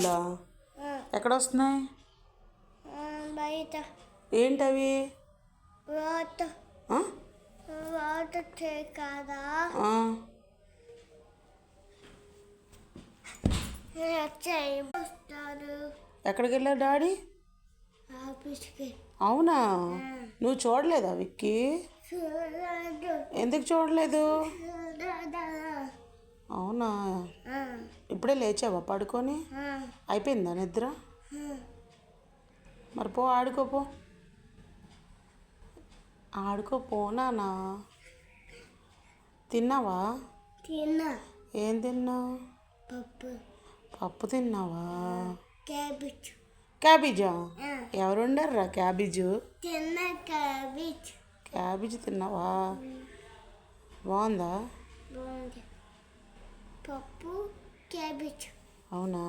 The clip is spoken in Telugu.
డబ్బులా? ఎక్కడ వస్తున్నాయి? బయట. ఏంటవి? వాటర్ కదా. ఎక్కడికి వెళ్ళారు డాడీ? ఆఫీస్కి. అవునా? నువ్వు చూడలేదా విక్కీ? ఎందుకు చూడలేదు? అవునా? ఇప్పుడే లేచావా పడుకొని? అయిపోయిందా నిద్ర? మరి పో ఆడుకోపో. ఆడుకోపోనానా? తిన్నావా? తిన్నా. ఏం తిన్నావు? పప్పు. పప్పు తిన్నావా? క్యాబేజ్. క్యాబేజా? ఎవరు వండారా క్యాబేజు? తిన్నా. క్యాబేజ్. క్యాబేజ్ తిన్నావా? బాగుందా? బాగుంది. పప్పు క్యాబేజ్. అవునా?